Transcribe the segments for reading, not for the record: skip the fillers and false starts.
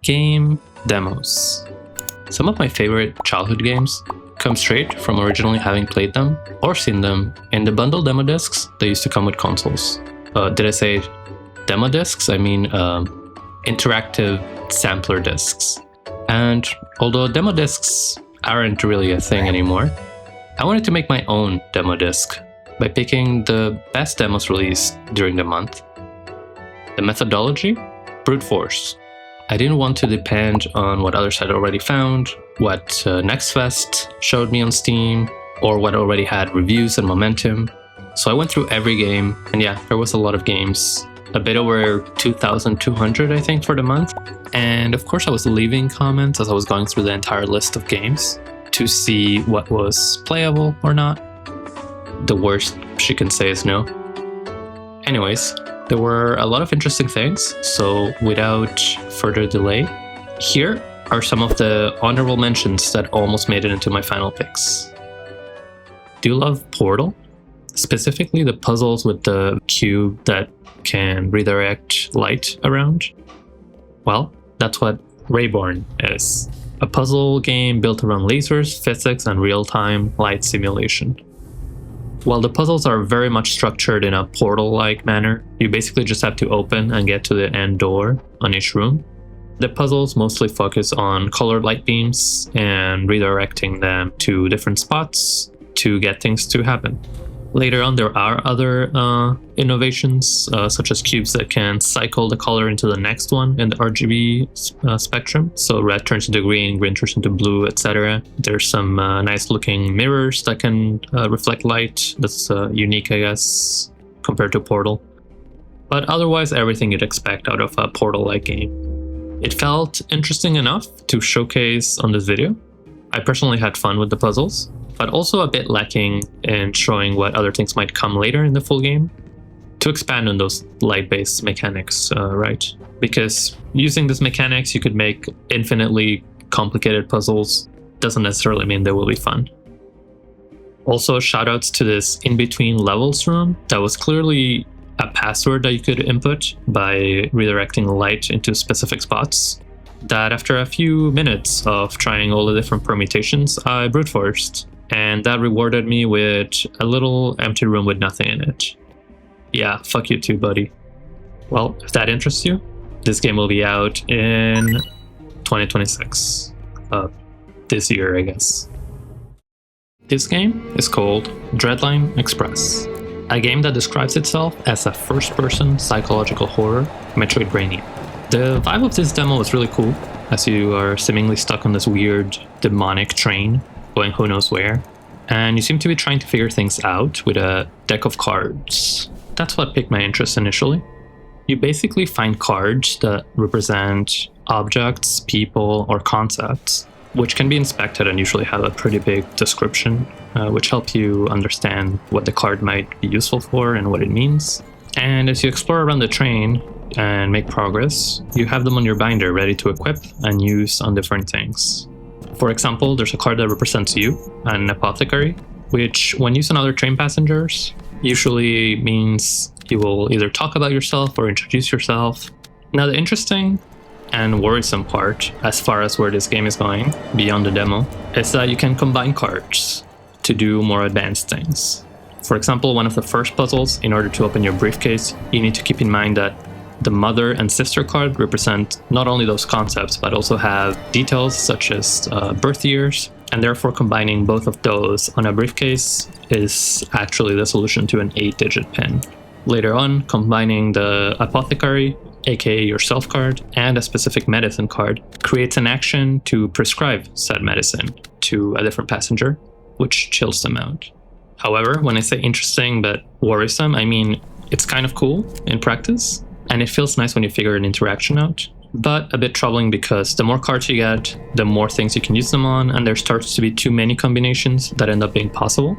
Game demos. Some of my favorite childhood games come straight from originally having played them or seen them in the bundle demo discs that used to come with consoles. Did I say demo discs? I mean interactive sampler discs. And although demo discs aren't really a thing anymore, I wanted to make my own demo disc by picking the best demos released during the month. The methodology? Brute force. I didn't want to depend on what others had already found, what NextFest showed me on Steam, or what already had reviews and momentum. So I went through every game, and yeah, there was a lot of games. A bit over 2,200, I think, for the month. And of course I was leaving comments as I was going through the entire list of games to see what was playable or not. The worst she can say is no. Anyways, there were a lot of interesting things, so without further delay, here are some of the honorable mentions that almost made it into my final picks. Do you love Portal? Specifically the puzzles with the cube that can redirect light around? Well, that's what Rayborne is. A puzzle game built around lasers, physics, and real-time light simulation. While the puzzles are very much structured in a portal-like manner, you basically just have to open and get to the end door on each room. The puzzles mostly focus on colored light beams and redirecting them to different spots to get things to happen. Later on, there are other innovations, such as cubes that can cycle the color into the next one in the RGB spectrum. So red turns into green, green turns into blue, etc. There's some nice looking mirrors that can reflect light. That's unique, I guess, compared to Portal. But otherwise, everything you'd expect out of a Portal-like game. It felt interesting enough to showcase on this video. I personally had fun with the puzzles, but also a bit lacking in showing what other things might come later in the full game to expand on those light-based mechanics, right? Because using these mechanics, you could make infinitely complicated puzzles. Doesn't necessarily mean they will be fun. Also, shoutouts to this in-between levels room that was clearly a password that you could input by redirecting light into specific spots. That after a few minutes of trying all the different permutations, I brute forced. And that rewarded me with a little empty room with nothing in it. Yeah, fuck you too, buddy. Well, if that interests you, this game will be out in 2026. This year, I guess. This game is called Dreadline Express, a game that describes itself as a first-person psychological horror Metroidvania. The vibe of this demo is really cool, as you are seemingly stuck on this weird demonic train going who knows where, and you seem to be trying to figure things out with a deck of cards. That's what piqued my interest initially. You basically find cards that represent objects, people, or concepts, which can be inspected and usually have a pretty big description, which help you understand what the card might be useful for and what it means. And as you explore around the train and make progress, you have them on your binder ready to equip and use on different things. For example, there's a card that represents you, an apothecary, which when used on other train passengers, usually means you will either talk about yourself or introduce yourself. Now the interesting and worrisome part, as far as where this game is going, beyond the demo, is that you can combine cards to do more advanced things. For example, one of the first puzzles, in order to open your briefcase, you need to keep in mind that the mother and sister card represent not only those concepts, but also have details such as birth years, and therefore combining both of those on a briefcase is actually the solution to an 8-digit PIN. Later on, combining the apothecary, aka your self card, and a specific medicine card creates an action to prescribe said medicine to a different passenger, which chills them out. However, when I say interesting but worrisome, I mean it's kind of cool in practice, and it feels nice when you figure an interaction out, but a bit troubling because the more cards you get, the more things you can use them on, and there starts to be too many combinations that end up being possible.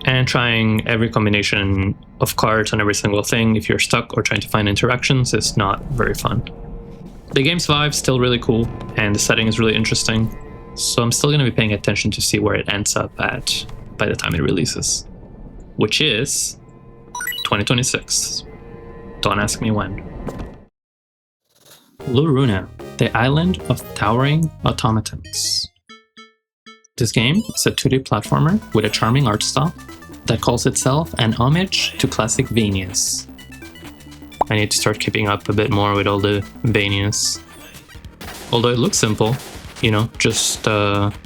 And trying every combination of cards on every single thing, if you're stuck or trying to find interactions, is not very fun. The game's vibe's still really cool, and the setting is really interesting, so I'm still going to be paying attention to see where it ends up at by the time it releases, which is 2026. Don't ask me when. LURRUNA. The Island of Towering Automatons. This game is a 2D platformer with a charming art style that calls itself an homage to classic Vanias. I need to start keeping up a bit more with all the Vanias. Although it looks simple, you know, just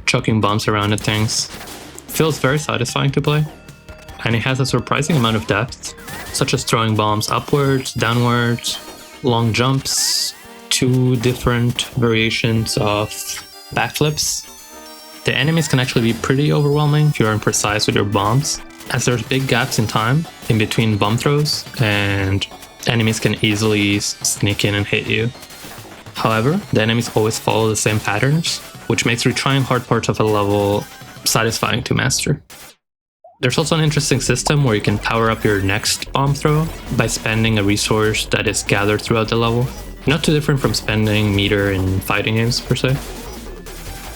chucking bombs around at things. Feels very satisfying to play. And it has a surprising amount of depth, such as throwing bombs upwards, downwards, long jumps, 2 different variations of backflips. The enemies can actually be pretty overwhelming if you're imprecise with your bombs, as there's big gaps in time in between bomb throws, and enemies can easily sneak in and hit you. However, the enemies always follow the same patterns, which makes retrying hard parts of a level satisfying to master. There's also an interesting system where you can power up your next bomb throw by spending a resource that is gathered throughout the level. Not too different from spending meter in fighting games per se.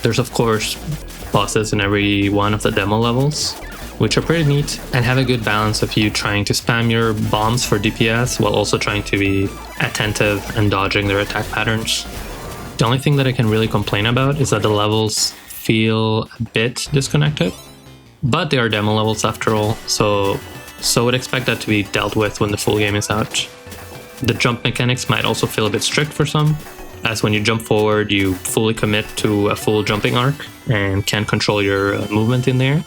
There's of course bosses in every one of the demo levels, which are pretty neat and have a good balance of you trying to spam your bombs for DPS while also trying to be attentive and dodging their attack patterns. The only thing that I can really complain about is that the levels feel a bit disconnected, but they are demo levels after all, so would expect that to be dealt with when the full game is out. The jump mechanics might also feel a bit strict for some, as when you jump forward you fully commit to a full jumping arc and can't control your movement in there,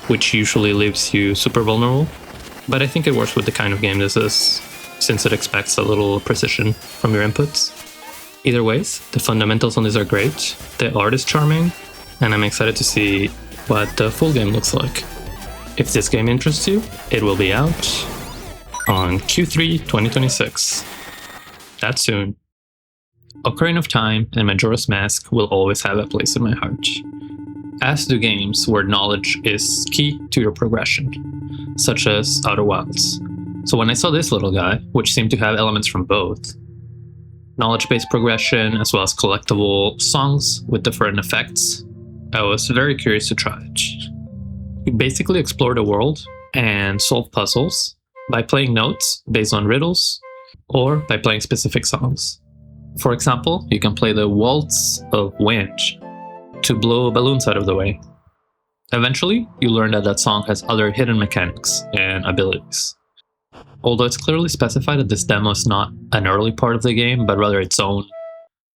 which usually leaves you super vulnerable. But I think it works with the kind of game this is, since it expects a little precision from your inputs. Either ways, the fundamentals on this are great, the art is charming, and I'm excited to see what the full game looks like. If this game interests you, it will be out on Q3 2026. That's soon. Ocarina of Time and Majora's Mask will always have a place in my heart, as do games where knowledge is key to your progression, such as Outer Wilds. So when I saw this little guy, which seemed to have elements from both, knowledge-based progression as well as collectible songs with different effects, I was very curious to try it. You basically explore the world and solve puzzles by playing notes based on riddles or by playing specific songs. For example, you can play the Waltz of Wind to blow balloons out of the way. Eventually, you learn that that song has other hidden mechanics and abilities. Although it's clearly specified that this demo is not an early part of the game, but rather its own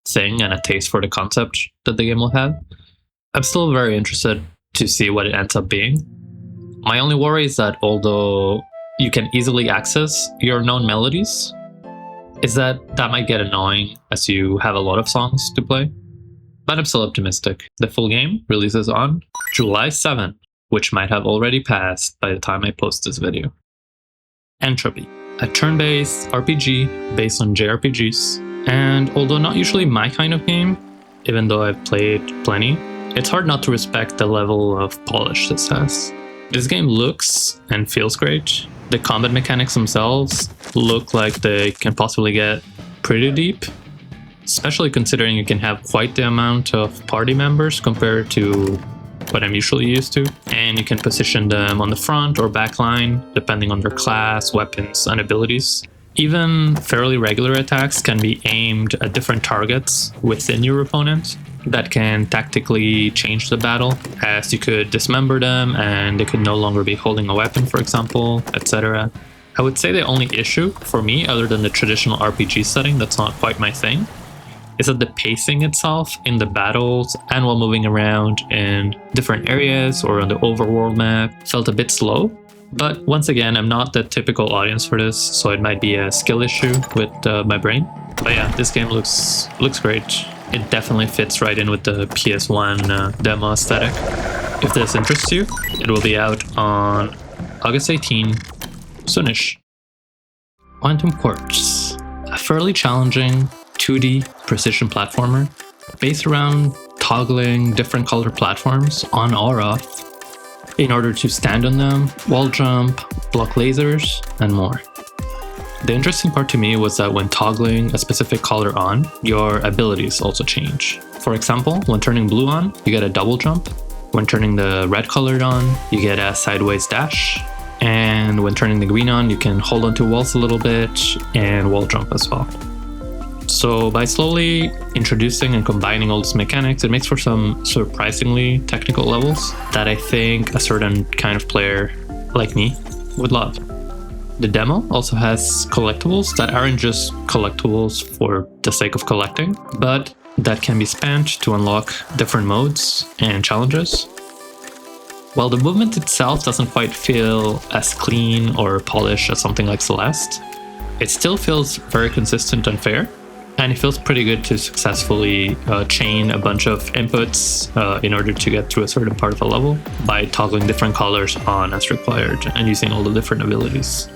thing and a taste for the concept that the game will have, I'm still very interested to see what it ends up being. My only worry is that although you can easily access your known melodies, is that might get annoying as you have a lot of songs to play. But I'm still optimistic. The full game releases on July 7th, which might have already passed by the time I post this video. Entropy, a turn-based RPG based on JRPGs, and although not usually my kind of game, even though I've played plenty, it's hard not to respect the level of polish this has. This game looks and feels great. The combat mechanics themselves look like they can possibly get pretty deep, especially considering you can have quite the amount of party members compared to what I'm usually used to, and you can position them on the front or back line depending on their class, weapons, and abilities. Even fairly regular attacks can be aimed at different targets within your opponent that can tactically change the battle, as you could dismember them and they could no longer be holding a weapon, for example, etc. I would say the only issue for me, other than the traditional RPG setting that's not quite my thing, is that the pacing itself in the battles and while moving around in different areas or on the overworld map felt a bit slow. But once again, I'm not the typical audience for this, so it might be a skill issue with my brain. But yeah, this game looks great. It definitely fits right in with the PS1 demo aesthetic. If this interests you, it will be out on August 18, soonish. Quantum Quartz, a fairly challenging 2D precision platformer based around toggling different colored platforms on or off in order to stand on them, wall jump, block lasers, and more. The interesting part to me was that when toggling a specific color on, your abilities also change. For example, when turning blue on, you get a double jump. When turning the red colored on, you get a sideways dash. And when turning the green on, you can hold onto walls a little bit and wall jump as well. So by slowly introducing and combining all these mechanics, it makes for some surprisingly technical levels that I think a certain kind of player like me would love. The demo also has collectibles that aren't just collectibles for the sake of collecting, but that can be spent to unlock different modes and challenges. While the movement itself doesn't quite feel as clean or polished as something like Celeste, it still feels very consistent and fair, and it feels pretty good to successfully chain a bunch of inputs in order to get through a certain part of a level by toggling different colors on as required and using all the different abilities.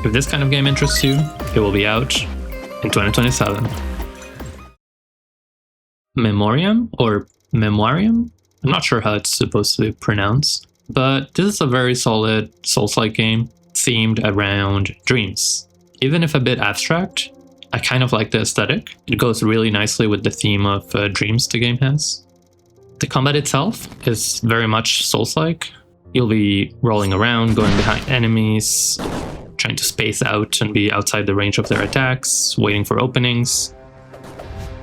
If this kind of game interests you, it will be out in 2027. Memoirium or Memoirium? I'm not sure how it's supposed to be pronounced, but this is a very solid Souls-like game themed around dreams. Even if a bit abstract, I kind of like the aesthetic. It goes really nicely with the theme of dreams the game has. The combat itself is very much Souls-like. You'll be rolling around, going behind enemies, trying to space out and be outside the range of their attacks, waiting for openings.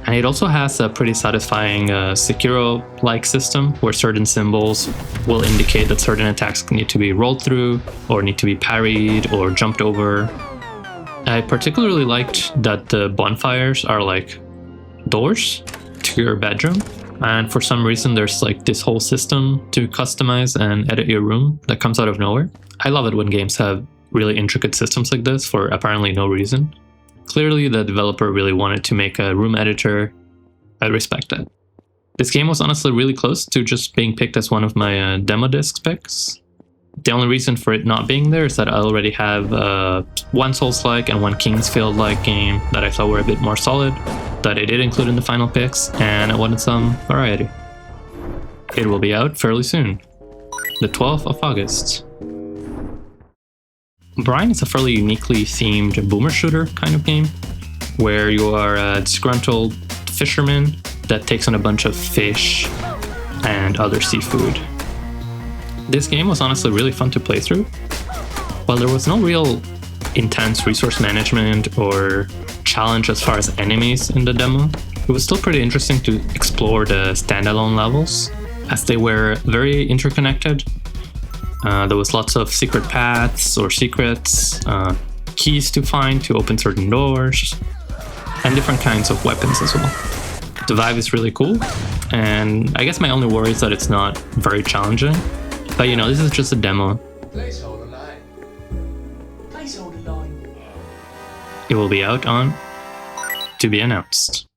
And it also has a pretty satisfying Sekiro-like system where certain symbols will indicate that certain attacks need to be rolled through, or need to be parried, or jumped over. I particularly liked that the bonfires are like doors to your bedroom, and for some reason there's like this whole system to customize and edit your room that comes out of nowhere. I love it when games have really intricate systems like this for apparently no reason. Clearly the developer really wanted to make a room editor. I respect that. This game was honestly really close to just being picked as one of my demo disc picks. The only reason for it not being there is that I already have one Souls-like and one Kingsfield-like game that I thought were a bit more solid, that I did include in the final picks, and I wanted some variety. It will be out fairly soon, the 12th of August. BRINE is a fairly uniquely themed boomer shooter kind of game, where you are a disgruntled fisherman that takes on a bunch of fish and other seafood. This game was honestly really fun to play through. While there was no real intense resource management or challenge as far as enemies in the demo, it was still pretty interesting to explore the standalone levels, as they were very interconnected. There was lots of secret paths or secrets, keys to find to open certain doors, and different kinds of weapons as well. The vibe is really cool, and I guess my only worry is that it's not very challenging. But you know, this is just a demo. Placeholder line. Placeholder line. It will be out on to be announced.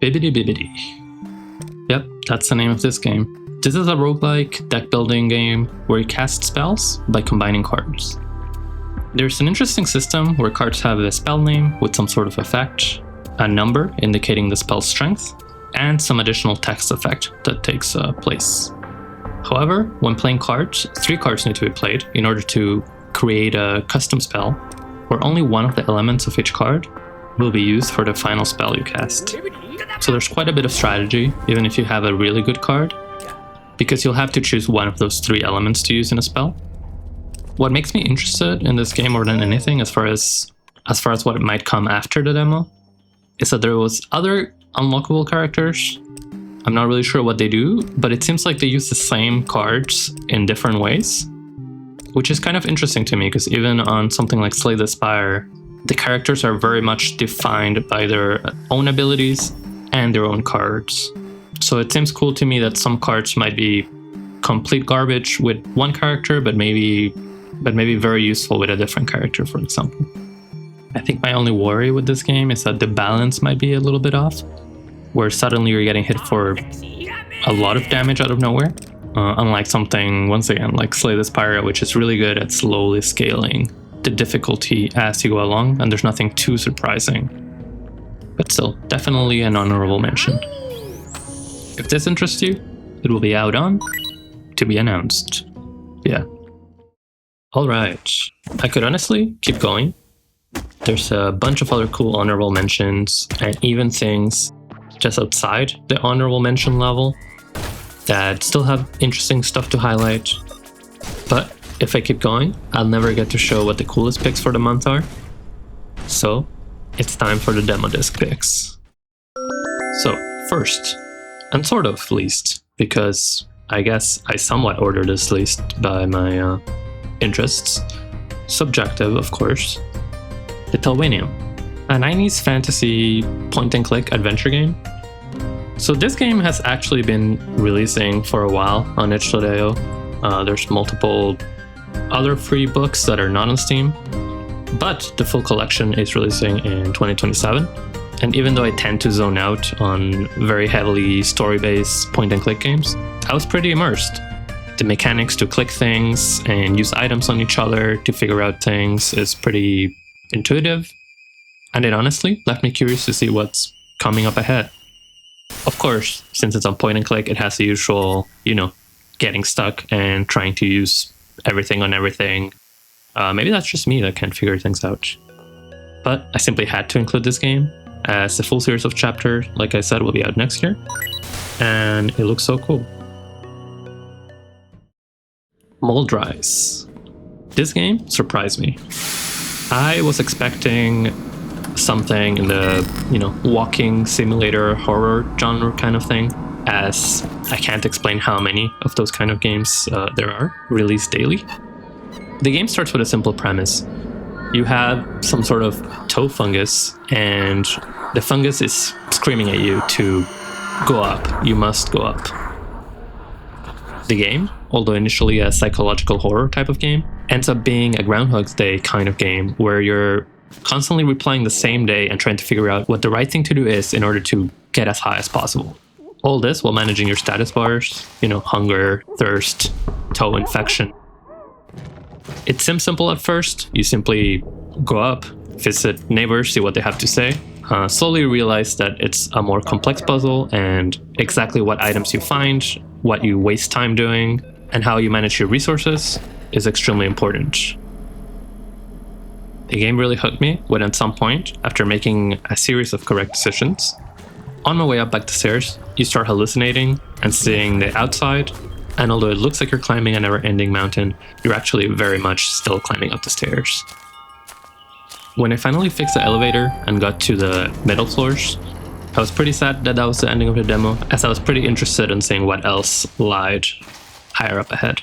Bibidi. Yep, that's the name of this game. This is a roguelike deck building game where you cast spells by combining cards. There's an interesting system where cards have a spell name with some sort of effect, a number indicating the spell's strength, and some additional text effect that takes place. However, when playing cards, 3 cards need to be played in order to create a custom spell where only one of the elements of each card will be used for the final spell you cast. So there's quite a bit of strategy, even if you have a really good card, because you'll have to choose one of those 3 elements to use in a spell. What makes me interested in this game more than anything, as far as what might come after the demo, is that there was other unlockable characters. I'm not really sure what they do, but it seems like they use the same cards in different ways, which is kind of interesting to me, because even on something like Slay the Spire, the characters are very much defined by their own abilities and their own cards. So it seems cool to me that some cards might be complete garbage with one character, but maybe very useful with a different character, for example. I think my only worry with this game is that the balance might be a little bit off, where suddenly you're getting hit for a lot of damage out of nowhere. Unlike something, once again, like Slay the Spire, which is really good at slowly scaling the difficulty as you go along, and there's nothing too surprising. But still, definitely an honorable mention. If this interests you, it will be out on to be announced. Yeah. Alright, I could honestly keep going. There's a bunch of other cool honorable mentions, and even things just outside the honorable mention level that still have interesting stuff to highlight. But if I keep going, I'll never get to show what the coolest picks for the month are. So, it's time for the demo disc picks. So, first, and sort of least, because I guess I somewhat ordered this list by my interests. Subjective, of course. The Telwynium, a 90s fantasy point-and-click adventure game. So this game has actually been releasing for a while on itch.io. There's multiple other free books that are not on Steam, but the full collection is releasing in 2027. And even though I tend to zone out on very heavily story-based point-and-click games, I was pretty immersed. The mechanics to click things and use items on each other to figure out things is pretty intuitive, and it honestly left me curious to see what's coming up ahead. Of course, since it's on point-and-click, it has the usual, getting stuck and trying to use everything on everything. Maybe that's just me that can't figure things out. But I simply had to include this game, as the full series of chapters, like I said, will be out next year, and it looks so cool. MOLDRISE. This game surprised me. I was expecting something in the, walking simulator horror genre kind of thing, as I can't explain how many of those kind of games there are released daily. The game starts with a simple premise. You have some sort of toe fungus, and the fungus is screaming at you to go up. You must go up. The game, although initially a psychological horror type of game, ends up being a Groundhog's Day kind of game where you're constantly replaying the same day and trying to figure out what the right thing to do is in order to get as high as possible. All this while managing your status bars, hunger, thirst, toe infection. It seems simple at first. You simply go up, visit neighbors, see what they have to say. Slowly realize that it's a more complex puzzle, and exactly what items you find, what you waste time doing, and how you manage your resources is extremely important. The game really hooked me when at some point, after making a series of correct decisions, on my way up back the stairs, you start hallucinating and seeing the outside, and although it looks like you're climbing a never-ending mountain, you're actually very much still climbing up the stairs. When I finally fixed the elevator and got to the middle floors, I was pretty sad that was the ending of the demo, as I was pretty interested in seeing what else lied higher up ahead.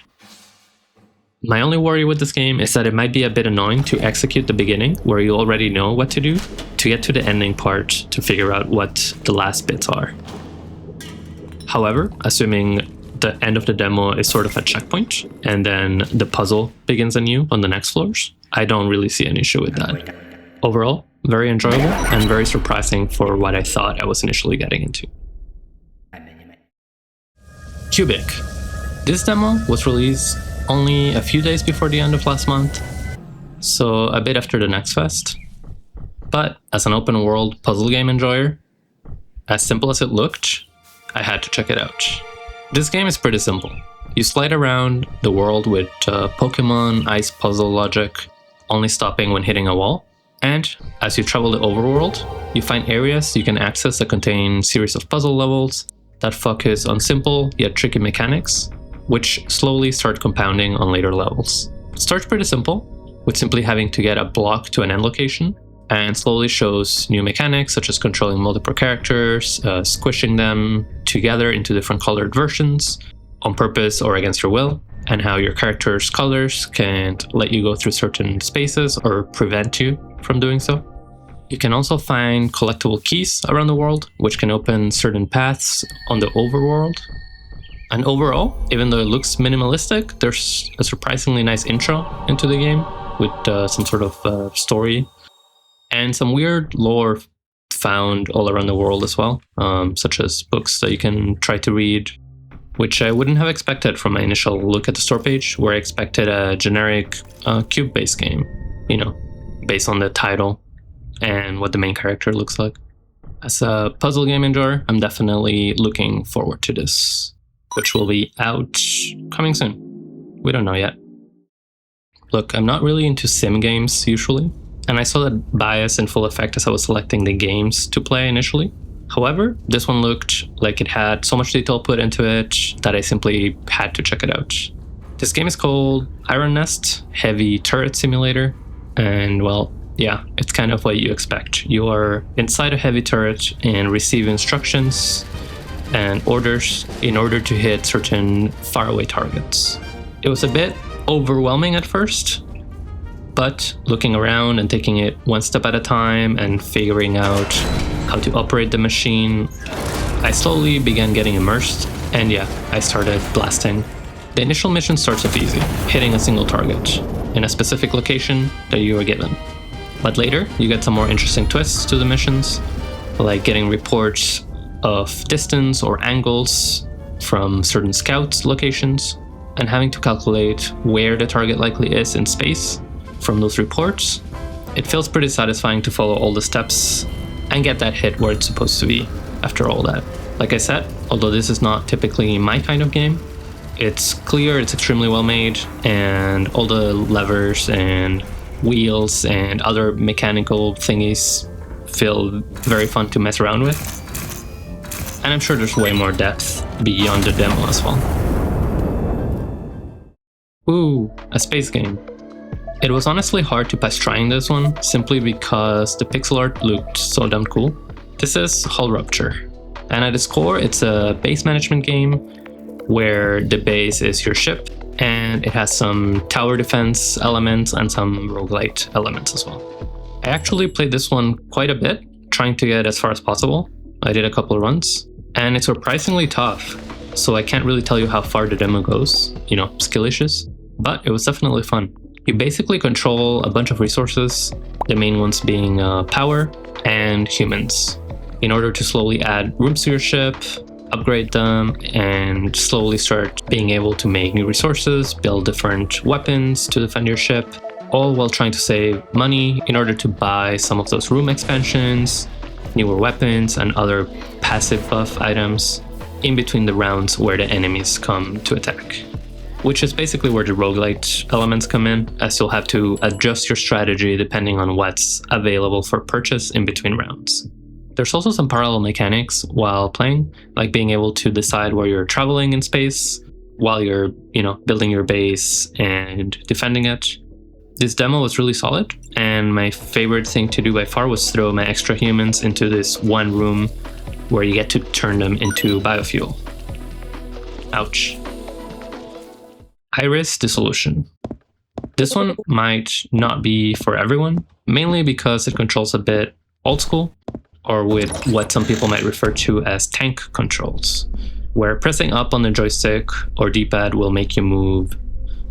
My only worry with this game is that it might be a bit annoying to execute the beginning, where you already know what to do, to get to the ending part to figure out what the last bits are. However, assuming the end of the demo is sort of a checkpoint, and then the puzzle begins anew on the next floors, I don't really see an issue with that. Overall, very enjoyable and very surprising for what I thought I was initially getting into. Cubic. This demo was released only a few days before the end of last month, so a bit after the next fest. But as an open world puzzle game enjoyer, as simple as it looked, I had to check it out. This game is pretty simple. You slide around the world with Pokemon ice puzzle logic, only stopping when hitting a wall. And as you travel the overworld, you find areas you can access that contain series of puzzle levels that focus on simple yet tricky mechanics, which slowly start compounding on later levels. It starts pretty simple, with simply having to get a block to an end location, and slowly shows new mechanics such as controlling multiple characters, squishing them together into different colored versions, on purpose or against your will, and how your character's colors can let you go through certain spaces or prevent you from doing so. You can also find collectible keys around the world, which can open certain paths on the overworld. And overall, even though it looks minimalistic, there's a surprisingly nice intro into the game with some sort of story and some weird lore found all around the world as well, such as books that you can try to read, which I wouldn't have expected from my initial look at the store page, where I expected a generic cube-based game, based on the title and what the main character looks like. As a puzzle game enjoyer, I'm definitely looking forward to this, which will be out coming soon. We don't know yet. Look, I'm not really into sim games usually, and I saw that bias in full effect as I was selecting the games to play initially. However, this one looked like it had so much detail put into it that I simply had to check it out. This game is called Iron Nest Heavy Turret Simulator, and well, yeah, it's kind of what you expect. You are inside a heavy turret and receive instructions and orders in order to hit certain faraway targets. It was a bit overwhelming at first, but looking around and taking it one step at a time and figuring out how to operate the machine, I slowly began getting immersed, and yeah, I started blasting. The initial mission starts off easy, hitting a single target in a specific location that you are given. But later, you get some more interesting twists to the missions, like getting reports of distance or angles from certain scouts locations, and having to calculate where the target likely is in space from those reports. It feels pretty satisfying to follow all the steps and get that hit where it's supposed to be after all that. Like I said, although this is not typically my kind of game, it's clear, it's extremely well made, and all the levers and wheels and other mechanical thingies feel very fun to mess around with. And I'm sure there's way more depth beyond the demo as well. Ooh, a space game. It was honestly hard to pass trying this one, simply because the pixel art looked so damn cool. This is called Rupture, and at its core it's a base management game where the base is your ship, and it has some tower defense elements and some roguelite elements as well. I actually played this one quite a bit, trying to get as far as possible. I did a couple of runs, and it's surprisingly tough, so I can't really tell you how far the demo goes, you know, skill issues, but it was definitely fun. You basically control a bunch of resources, the main ones being power and humans, in order to slowly add rooms to your ship, upgrade them, and slowly start being able to make new resources, build different weapons to defend your ship, all while trying to save money in order to buy some of those room expansions, newer weapons, and other passive buff items in between the rounds where the enemies come to attack. Which is basically where the roguelite elements come in, as you'll have to adjust your strategy depending on what's available for purchase in between rounds. There's also some parallel mechanics while playing, like being able to decide where you're traveling in space while you're, building your base and defending it. This demo was really solid, and my favorite thing to do by far was throw my extra humans into this one room where you get to turn them into biofuel. Ouch. Iris Dissolution. This one might not be for everyone, mainly because it controls a bit old school, or with what some people might refer to as tank controls, where pressing up on the joystick or D-pad will make you move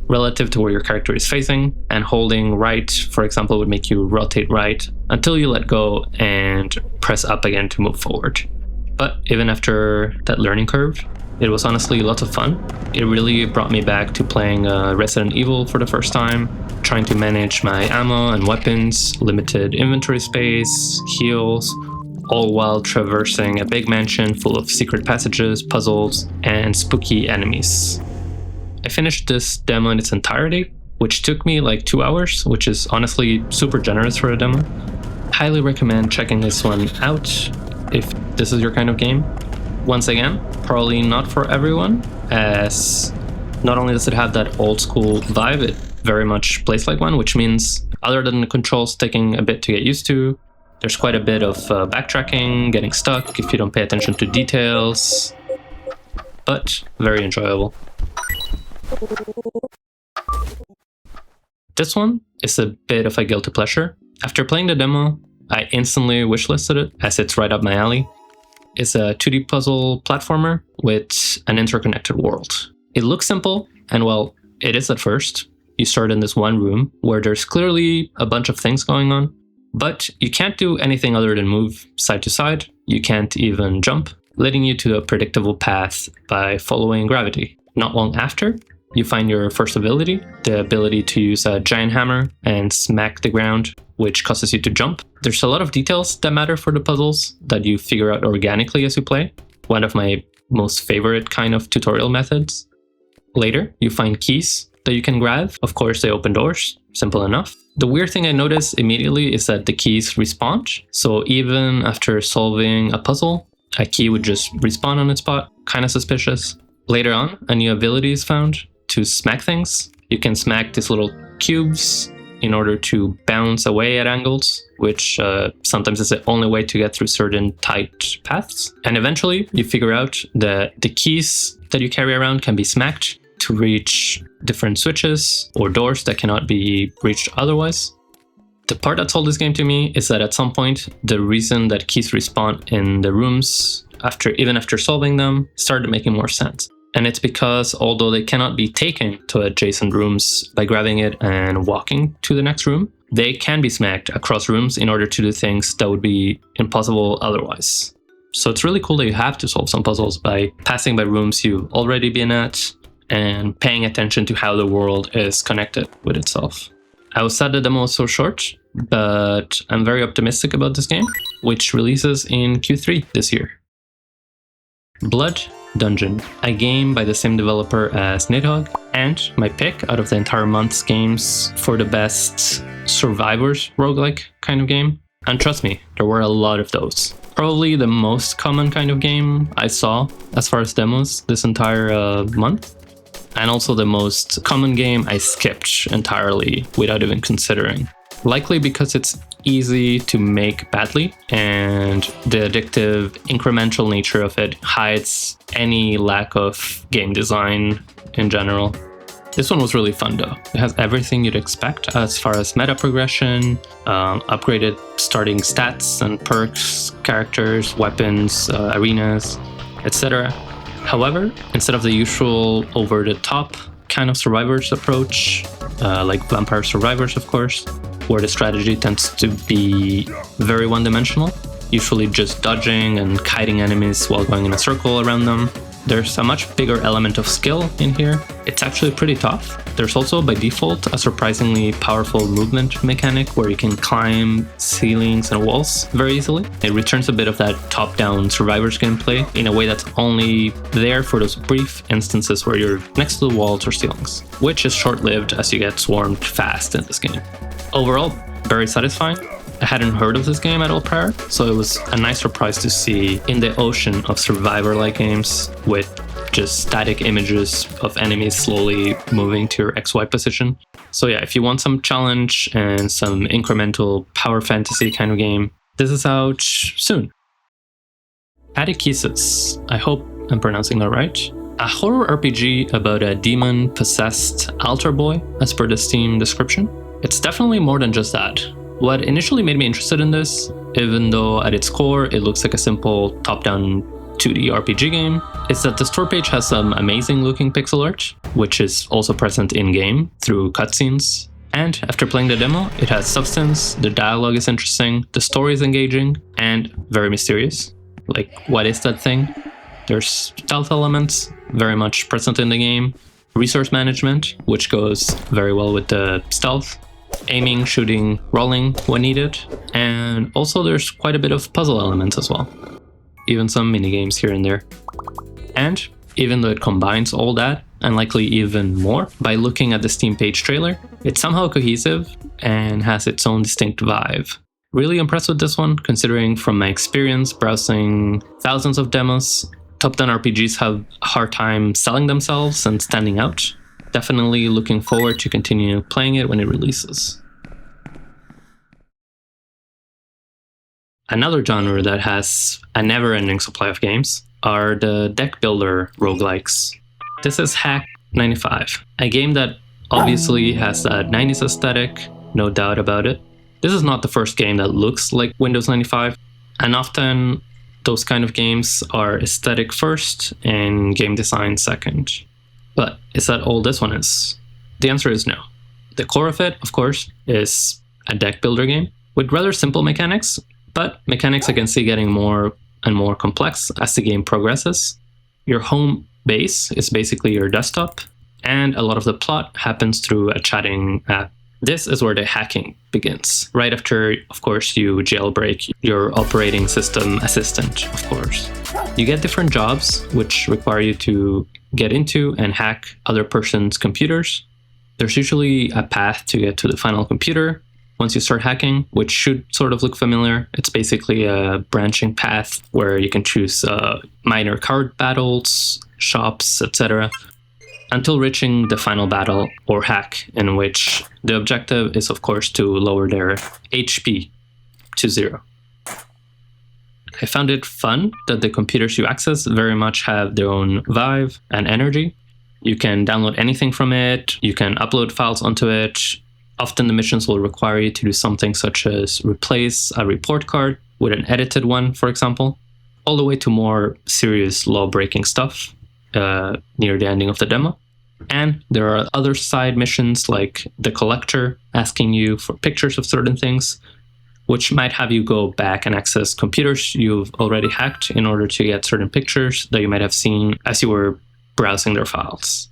relative to where your character is facing, and holding right, for example, would make you rotate right until you let go and press up again to move forward. But even after that learning curve, it was honestly lots of fun. It really brought me back to playing Resident Evil for the first time, trying to manage my ammo and weapons, limited inventory space, heals, all while traversing a big mansion full of secret passages, puzzles, and spooky enemies. I finished this demo in its entirety, which took me like 2 hours, which is honestly super generous for a demo. Highly recommend checking this one out if this is your kind of game. Once again, probably not for everyone, as not only does it have that old school vibe, it very much plays like one, which means other than the controls taking a bit to get used to, there's quite a bit of backtracking, getting stuck if you don't pay attention to details, but very enjoyable. This one is a bit of a guilty pleasure. After playing the demo, I instantly wishlisted it, as it's right up my alley. It's a 2D puzzle platformer with an interconnected world. It looks simple, and well, it is at first. You start in this one room where there's clearly a bunch of things going on, but you can't do anything other than move side to side. You can't even jump, leading you to a predictable path by following gravity. Not long after, you find your first ability, the ability to use a giant hammer and smack the ground, which causes you to jump. There's a lot of details that matter for the puzzles that you figure out organically as you play, one of my most favorite kind of tutorial methods. Later, you find keys that you can grab. Of course, they open doors, simple enough. The weird thing I noticed immediately is that the keys respawn, so even after solving a puzzle, a key would just respawn on its spot, kind of suspicious. Later on, a new ability is found, to smack things. You can smack these little cubes in order to bounce away at angles, which sometimes is the only way to get through certain tight paths. And eventually you figure out that the keys that you carry around can be smacked to reach different switches or doors that cannot be reached otherwise. The part that sold this game to me is that at some point, the reason that keys respawn in the rooms even after solving them started making more sense. And it's because although they cannot be taken to adjacent rooms by grabbing it and walking to the next room, they can be smacked across rooms in order to do things that would be impossible otherwise. So it's really cool that you have to solve some puzzles by passing by rooms you've already been at and paying attention to how the world is connected with itself. I was sad the demo was so short, but I'm very optimistic about this game, which releases in Q3 this year. Blood Dungeon, a game by the same developer as Nidhogg, and my pick out of the entire month's games for the best survivors roguelike kind of game. And trust me, there were a lot of those. Probably the most common kind of game I saw as far as demos this entire month. And also the most common game I skipped entirely without even considering. Likely because it's easy to make badly, and the addictive incremental nature of it hides any lack of game design in general. This one was really fun though. It has everything you'd expect as far as meta progression, upgraded starting stats and perks, characters, weapons, arenas, etc. However, instead of the usual over-the-top kind of survivors approach, like Vampire Survivors of course, where the strategy tends to be very one-dimensional, usually just dodging and kiting enemies while going in a circle around them. There's a much bigger element of skill in here. It's actually pretty tough. There's also by default a surprisingly powerful movement mechanic where you can climb ceilings and walls very easily. It returns a bit of that top-down survivors gameplay in a way that's only there for those brief instances where you're next to the walls or ceilings, which is short-lived as you get swarmed fast in this game. Overall, very satisfying. I hadn't heard of this game at all prior, so it was a nice surprise to see in the ocean of survivor-like games with just static images of enemies slowly moving to your XY position. So yeah, if you want some challenge and some incremental power fantasy kind of game, this is out soon. Catechesis, I hope I'm pronouncing that right. A horror RPG about a demon-possessed altar boy, as per the Steam description. It's definitely more than just that. What initially made me interested in this, even though at its core it looks like a simple top-down 2D RPG game, is that the store page has some amazing looking pixel art, which is also present in-game through cutscenes. And after playing the demo, it has substance, the dialogue is interesting, the story is engaging, and very mysterious. Like, what is that thing? There's stealth elements, very much present in the game, resource management, which goes very well with the stealth, aiming, shooting, rolling when needed, and also there's quite a bit of puzzle elements as well. Even some minigames here and there. And even though it combines all that, and likely even more, by looking at the Steam page trailer, it's somehow cohesive and has its own distinct vibe. Really impressed with this one, considering from my experience browsing thousands of demos, top-down RPGs have a hard time selling themselves and standing out. Definitely looking forward to continue playing it when it releases. Another genre that has a never-ending supply of games are the deck builder roguelikes. This is Hack 95, a game that obviously has that 90s aesthetic, no doubt about it. This is not the first game that looks like Windows 95, and often those kind of games are aesthetic first and game design second. But is that all this one is? The answer is no. The core of it, of course, is a deck builder game with rather simple mechanics, but mechanics I can see getting more and more complex as the game progresses. Your home base is basically your desktop, and a lot of the plot happens through a chatting app. This is where the hacking begins, right after, of course, you jailbreak your operating system assistant, of course. You get different jobs, which require you to get into and hack other person's computers. There's usually a path to get to the final computer once you start hacking, which should sort of look familiar. It's basically a branching path where you can choose minor card battles, shops, etc. until reaching the final battle or hack, in which the objective is of course to lower their HP to 0. I found it fun that the computers you access very much have their own vibe and energy. You can download anything from it, you can upload files onto it. Often the missions will require you to do something such as replace a report card with an edited one, for example, all the way to more serious law-breaking stuff near the ending of the demo. And there are other side missions like the collector asking you for pictures of certain things, which might have you go back and access computers you've already hacked in order to get certain pictures that you might have seen as you were browsing their files.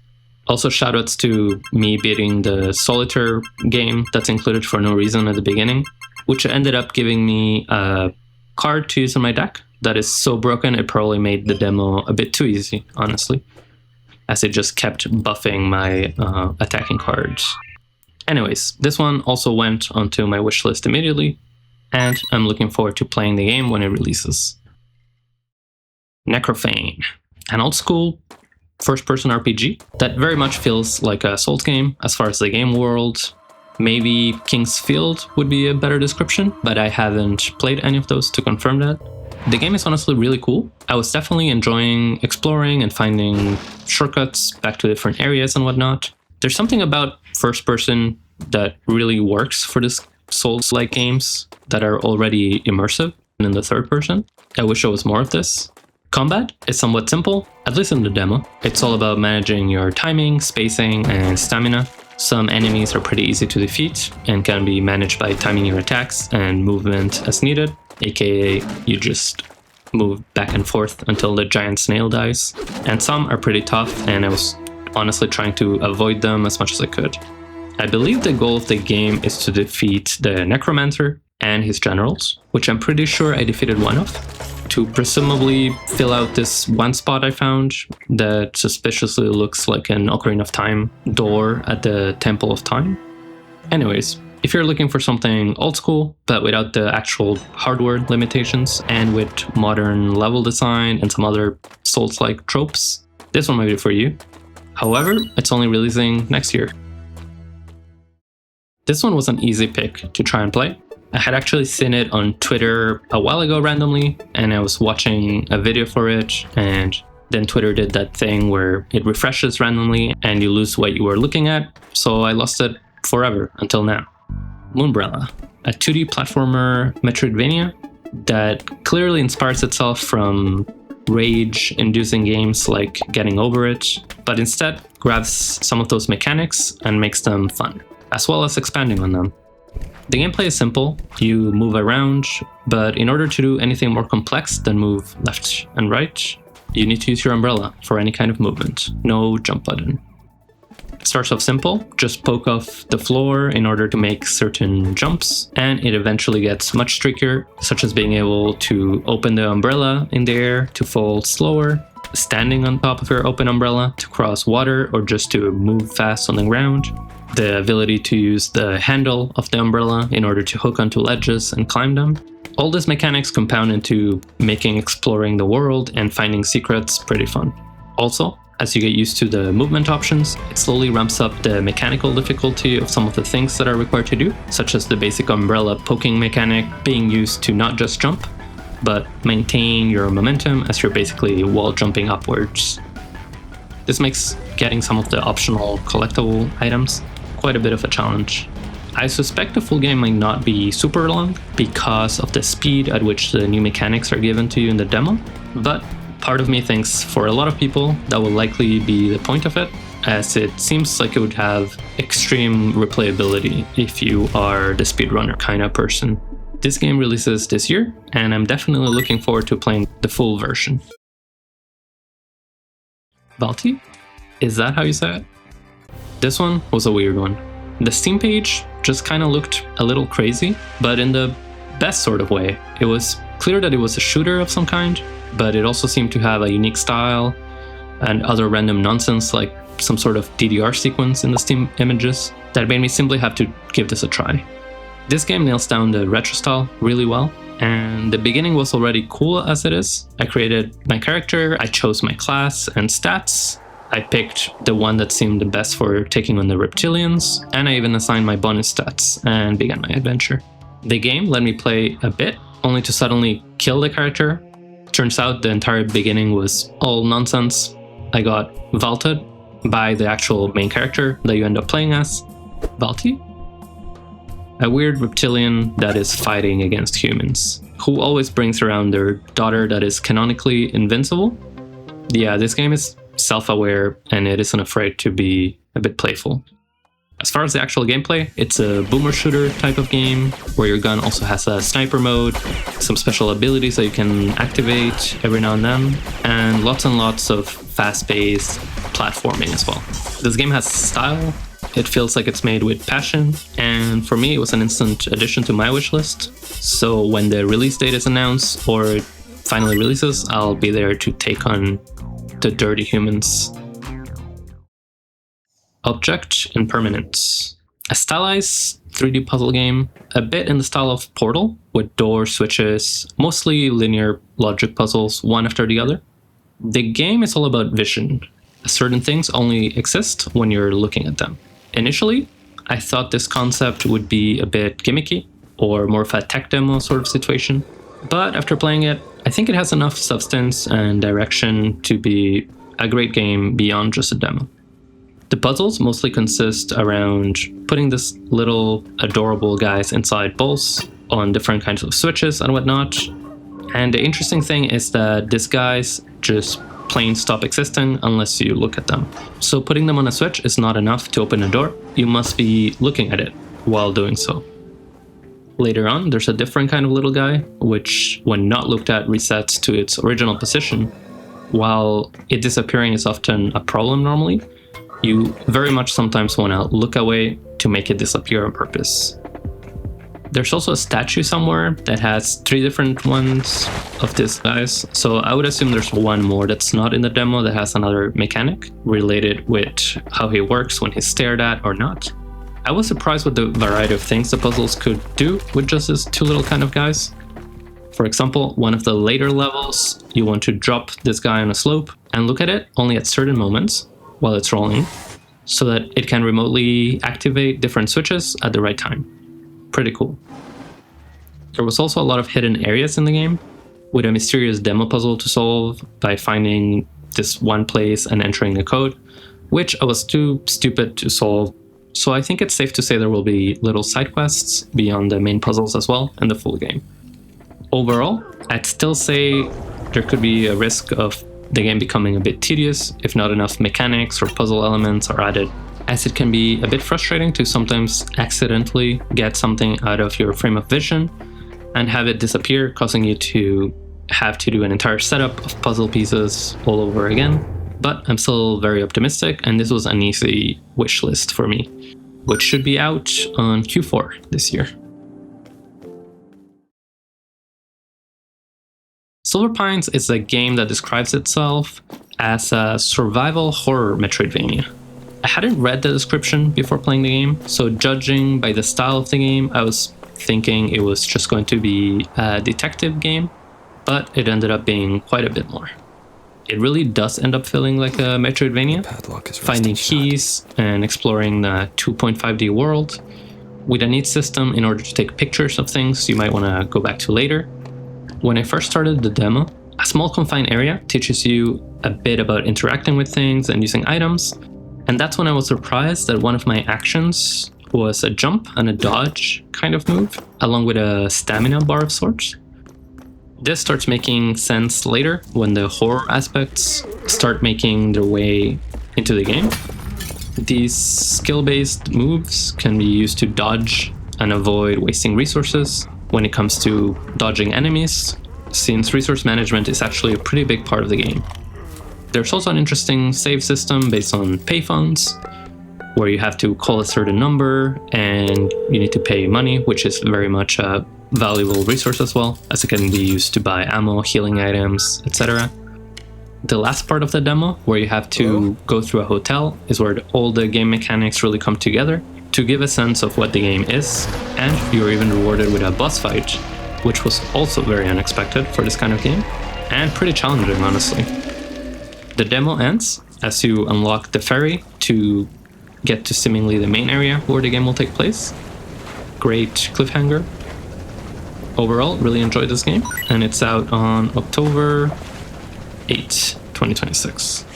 Also, shoutouts to me beating the solitaire game that's included for no reason at the beginning, which ended up giving me a card to use in my deck that is so broken it probably made the demo a bit too easy, honestly, as it just kept buffing my attacking cards. Anyways, this one also went onto my wishlist immediately, and I'm looking forward to playing the game when it releases. Necrofane, an old school first-person RPG that very much feels like a Souls game as far as the game world. Maybe King's Field would be a better description, but I haven't played any of those to confirm that. The game is honestly really cool. I was definitely enjoying exploring and finding shortcuts back to different areas and whatnot. There's something about first-person that really works for this Souls-like games that are already immersive and in the third person. I wish there was more of this. Combat is somewhat simple, at least in the demo. It's all about managing your timing, spacing, and stamina. Some enemies are pretty easy to defeat and can be managed by timing your attacks and movement as needed, aka you just move back and forth until the giant snail dies. And some are pretty tough, and I was honestly trying to avoid them as much as I could. I believe the goal of the game is to defeat the Necromancer and his generals, which I'm pretty sure I defeated one of, to presumably fill out this one spot I found that suspiciously looks like an Ocarina of Time door at the Temple of Time. Anyways, if you're looking for something old school, but without the actual hardware limitations and with modern level design and some other Souls-like tropes, this one might be for you. However, it's only releasing next year. This one was an easy pick to try and play. I had actually seen it on Twitter a while ago randomly, and I was watching a video for it, and then Twitter did that thing where it refreshes randomly and you lose what you were looking at, so I lost it forever until now. Moonbrella, a 2D platformer Metroidvania that clearly inspires itself from rage-inducing games like Getting Over It, but instead grabs some of those mechanics and makes them fun, as well as expanding on them. The gameplay is simple, you move around, but in order to do anything more complex than move left and right, you need to use your umbrella for any kind of movement, no jump button. It starts off simple, just poke off the floor in order to make certain jumps, and it eventually gets much trickier, such as being able to open the umbrella in the air to fall slower, standing on top of your open umbrella to cross water or just to move fast on the ground, the ability to use the handle of the umbrella in order to hook onto ledges and climb them. All these mechanics compound into making exploring the world and finding secrets pretty fun. Also, as you get used to the movement options, it slowly ramps up the mechanical difficulty of some of the things that are required to do, such as the basic umbrella poking mechanic being used to not just jump, but maintain your momentum as you're basically wall jumping upwards. This makes getting some of the optional collectible items quite a bit of a challenge. I suspect the full game might not be super long because of the speed at which the new mechanics are given to you in the demo, but part of me thinks for a lot of people that will likely be the point of it, as it seems like it would have extreme replayability if you are the speedrunner kind of person. This game releases this year, and I'm definitely looking forward to playing the full version. VAL'TY? Is that how you say it? This one was a weird one. The Steam page just kind of looked a little crazy, but in the best sort of way. It was clear that it was a shooter of some kind, but it also seemed to have a unique style and other random nonsense like some sort of DDR sequence in the Steam images that made me simply have to give this a try. This game nails down the retro style really well, and the beginning was already cool as it is. I created my character, I chose my class and stats, I picked the one that seemed the best for taking on the reptilians, and I even assigned my bonus stats and began my adventure. The game let me play a bit, only to suddenly kill the character. Turns out the entire beginning was all nonsense. I got vaulted by the actual main character that you end up playing as, VAL'TY? A weird reptilian that is fighting against humans, who always brings around their daughter that is canonically invincible. Yeah, this game is self-aware and it isn't afraid to be a bit playful. As far as the actual gameplay, it's a boomer shooter type of game where your gun also has a sniper mode, some special abilities that you can activate every now and then, and lots of fast-paced platforming as well. This game has style, it feels like it's made with passion, and for me it was an instant addition to my wishlist. So when the release date is announced or it finally releases, I'll be there to take on the dirty humans. Object Impermanence. A stylized 3D puzzle game, a bit in the style of Portal, with doors, switches, mostly linear logic puzzles, one after the other. The game is all about vision. Certain things only exist when you're looking at them. Initially, I thought this concept would be a bit gimmicky, or more of a tech demo sort of situation. But after playing it, I think it has enough substance and direction to be a great game beyond just a demo. The puzzles mostly consist around putting this little adorable guys inside bowls on different kinds of switches and whatnot. And the interesting thing is that these guys just plain stop existing unless you look at them. So putting them on a switch is not enough to open a door. You must be looking at it while doing so. Later on, there's a different kind of little guy, which when not looked at resets to its original position. While it disappearing is often a problem normally, you very much sometimes want to look away to make it disappear on purpose. There's also a statue somewhere that has 3 different ones of these guys, so I would assume there's one more that's not in the demo that has another mechanic related with how he works when he's stared at or not. I was surprised with the variety of things the puzzles could do with just these 2 little kind of guys. For example, one of the later levels, you want to drop this guy on a slope and look at it only at certain moments while it's rolling, so that it can remotely activate different switches at the right time. Pretty cool. There was also a lot of hidden areas in the game, with a mysterious demo puzzle to solve by finding this one place and entering a code, which I was too stupid to solve, so I think it's safe to say there will be little side quests beyond the main puzzles as well in the full game. Overall, I'd still say there could be a risk of the game becoming a bit tedious if not enough mechanics or puzzle elements are added, as it can be a bit frustrating to sometimes accidentally get something out of your frame of vision and have it disappear, causing you to have to do an entire setup of puzzle pieces all over again. But I'm still very optimistic, and this was an easy wish list for me, which should be out on Q4 this year. Silver Pines is a game that describes itself as a survival horror Metroidvania. I hadn't read the description before playing the game, so judging by the style of the game, I was thinking it was just going to be a detective game, but it ended up being quite a bit more. It really does end up feeling like a Metroidvania, finding keys and exploring the 2.5D world with a neat system in order to take pictures of things you might want to go back to later. When I first started the demo, a small confined area teaches you a bit about interacting with things and using items, and that's when I was surprised that one of my actions was a jump and a dodge kind of move, along with a stamina bar of sorts. This starts making sense later when the horror aspects start making their way into the game. These skill-based moves can be used to dodge and avoid wasting resources when it comes to dodging enemies, since resource management is actually a pretty big part of the game. There's also an interesting save system based on payphones, where you have to call a certain number and you need to pay money, which is very much a valuable resource as well, as it can be used to buy ammo, healing items, etc. The last part of the demo, where you have to go through a hotel, is where all the game mechanics really come together to give a sense of what the game is, and you're even rewarded with a boss fight, which was also very unexpected for this kind of game, and pretty challenging, honestly. The demo ends, as you unlock the ferry to get to seemingly the main area where the game will take place. Great cliffhanger. Overall, really enjoyed this game, and it's out on October 8, 2026.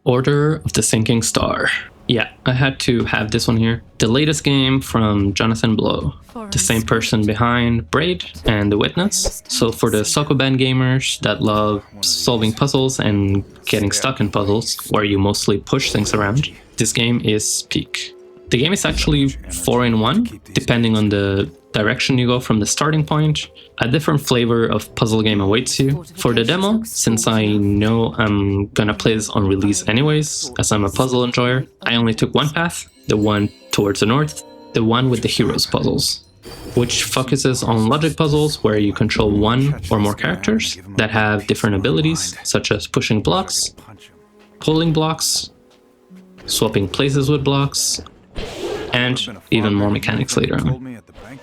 Order of the Sinking Star. Yeah, I had to have this one here. The latest game from Jonathan Blow, the same person behind Braid and The Witness. So for the Sokoban gamers that love solving puzzles and getting stuck in puzzles where you mostly push things around, this game is peak. The game is actually 4-in-1, depending on the direction you go from the starting point. A different flavor of puzzle game awaits you. For the demo, since I know I'm gonna play this on release anyways, as I'm a puzzle enjoyer, I only took one path, the one towards the north, the one with the heroes puzzles, which focuses on logic puzzles where you control one or more characters that have different abilities, such as pushing blocks, pulling blocks, swapping places with blocks, and even more mechanics later on.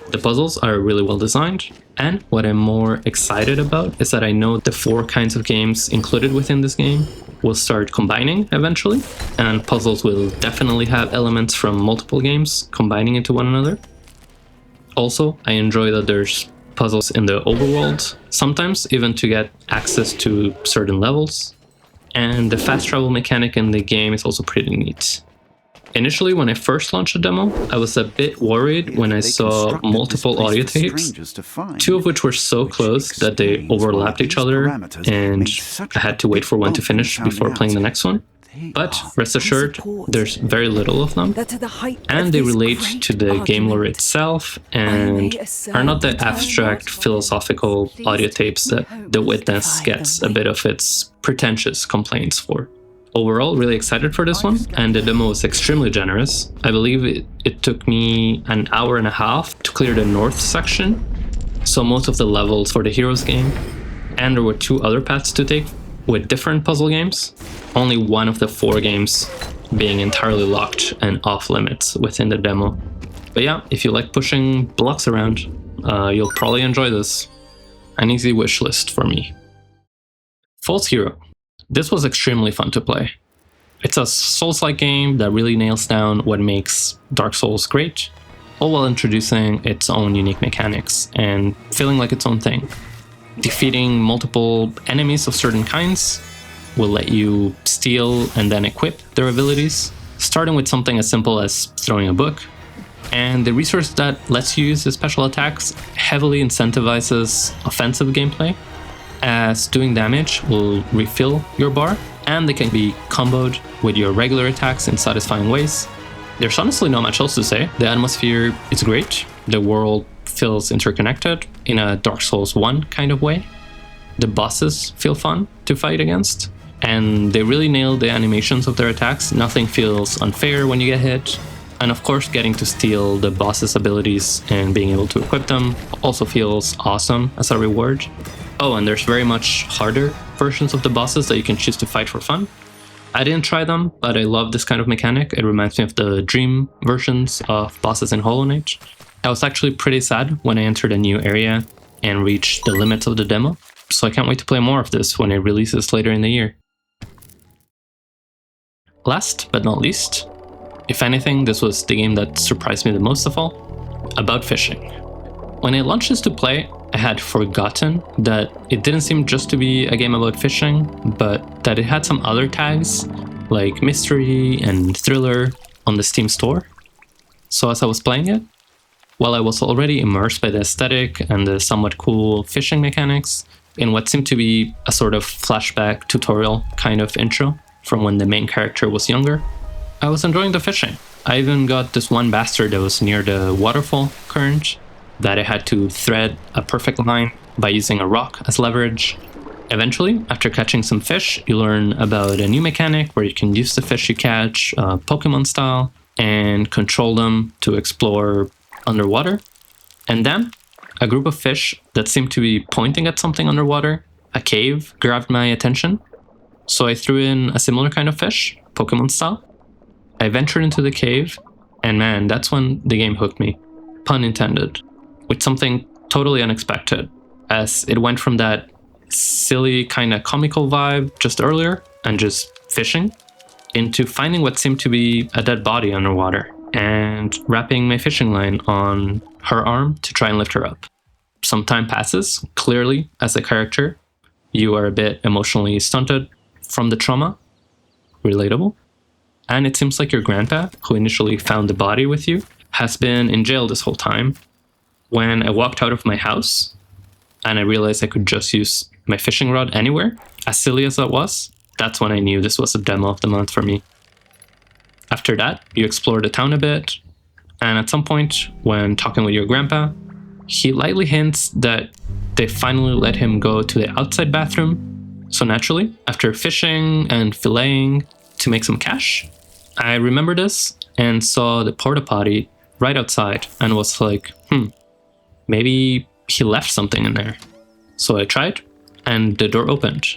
The puzzles are really well designed, and what I'm more excited about is that I know the 4 kinds of games included within this game will start combining eventually, and puzzles will definitely have elements from multiple games combining into one another. Also, I enjoy that there's puzzles in the overworld, sometimes even to get access to certain levels, and the fast travel mechanic in the game is also pretty neat. Initially, when I first launched the demo, I was a bit worried when I saw multiple audio tapes, 2 of which were so close that they overlapped each other, and I had to wait for one to finish before playing the next one. But rest assured, there's very little of them, and they relate to the game lore itself and are not the abstract philosophical audio tapes that The Witness gets a bit of its pretentious complaints for. Overall, really excited for this one, and the demo was extremely generous. I believe it took me an hour and a half to clear the north section, so most of the levels for the Heroes game, and there were 2 other paths to take with different puzzle games, only one of the 4 games being entirely locked and off limits within the demo. But yeah, if you like pushing blocks around, you'll probably enjoy this. An easy wish list for me. False Hero. This was extremely fun to play. It's a Souls-like game that really nails down what makes Dark Souls great, all while introducing its own unique mechanics and feeling like its own thing. Defeating multiple enemies of certain kinds will let you steal and then equip their abilities, starting with something as simple as throwing a book. And the resource that lets you use the special attacks heavily incentivizes offensive gameplay, as doing damage will refill your bar, and they can be comboed with your regular attacks in satisfying ways. There's honestly not much else to say. The atmosphere is great, the world feels interconnected in a Dark Souls 1 kind of way. The bosses feel fun to fight against, and they really nail the animations of their attacks. Nothing feels unfair when you get hit. And of course, getting to steal the boss's abilities and being able to equip them also feels awesome as a reward. Oh, and there's very much harder versions of the bosses that you can choose to fight for fun. I didn't try them, but I love this kind of mechanic. It reminds me of the dream versions of bosses in Hollow Knight. I was actually pretty sad when I entered a new area and reached the limits of the demo, so I can't wait to play more of this when it releases later in the year. Last but not least, if anything, this was the game that surprised me the most of all, About Fishing. When I launched this to play, I had forgotten that it didn't seem just to be a game about fishing, but that it had some other tags, like mystery and thriller, on the Steam store. So as I was playing it, while I was already immersed by the aesthetic and the somewhat cool fishing mechanics, in what seemed to be a sort of flashback tutorial kind of intro from when the main character was younger, I was enjoying the fishing. I even got this one bastard that was near the waterfall current that I had to thread a perfect line by using a rock as leverage. Eventually, after catching some fish, you learn about a new mechanic where you can use the fish you catch, Pokemon style, and control them to explore underwater. And then, a group of fish that seemed to be pointing at something underwater, a cave, grabbed my attention. So I threw in a similar kind of fish, Pokemon style. I ventured into the cave, and man, that's when the game hooked me. Pun intended. With something totally unexpected, as it went from that silly kind of comical vibe just earlier and just fishing into finding what seemed to be a dead body underwater and wrapping my fishing line on her arm to try and lift her up. Some time passes. Clearly, as a character, you are a bit emotionally stunted from the trauma. Relatable. And it seems like your grandpa, who initially found the body with you, has been in jail this whole time. When I walked out of my house and I realized I could just use my fishing rod anywhere, as silly as that was, that's when I knew this was a demo of the month for me. After that, you explore the town a bit, and at some point, when talking with your grandpa, he lightly hints that they finally let him go to the outside bathroom. So naturally, after fishing and filleting to make some cash, I remember this and saw the porta potty right outside and was like, maybe he left something in there. So I tried, and the door opened.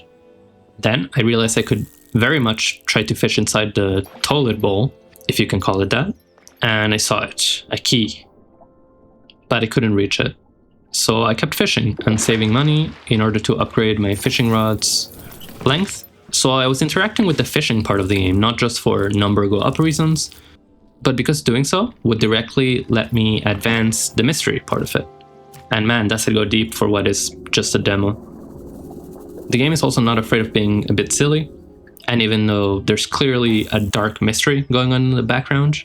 Then I realized I could very much try to fish inside the toilet bowl, if you can call it that, and I saw it, a key, but I couldn't reach it. So I kept fishing and saving money in order to upgrade my fishing rod's length. So I was interacting with the fishing part of the game, not just for number go up reasons, but because doing so would directly let me advance the mystery part of it. And man, does it go deep for what is just a demo. The game is also not afraid of being a bit silly, and even though there's clearly a dark mystery going on in the background.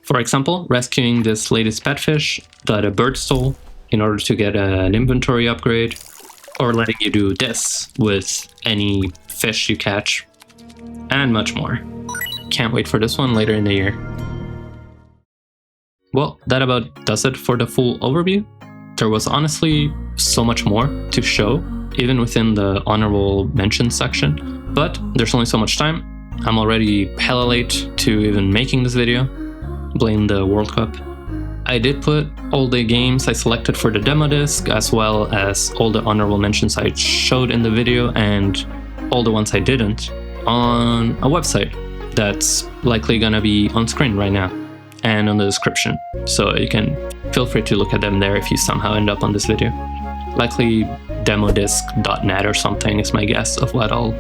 For example, rescuing this latest pet fish that a bird stole in order to get an inventory upgrade, or letting you do this with any fish you catch, and much more. Can't wait for this one later in the year. Well, that about does it for the full overview. There was honestly so much more to show, even within the honorable mention section, but there's only so much time. I'm already hella late to even making this video. Blame the World Cup. I did put all the games I selected for the demo disc, as well as all the honorable mentions I showed in the video and all the ones I didn't, on a website that's likely gonna be on screen right now and on the description, so you can feel free to look at them there if you somehow end up on this video. Likely demodisc.net or something is my guess of what I'll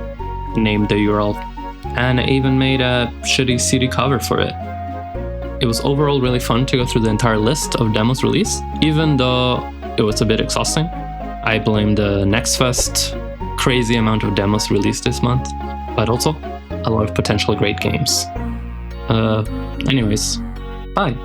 name the URL. And I even made a shitty CD cover for it. It was overall really fun to go through the entire list of demos released, even though it was a bit exhausting. I blame the NextFest crazy amount of demos released this month, but also a lot of potential great games. Anyways, bye.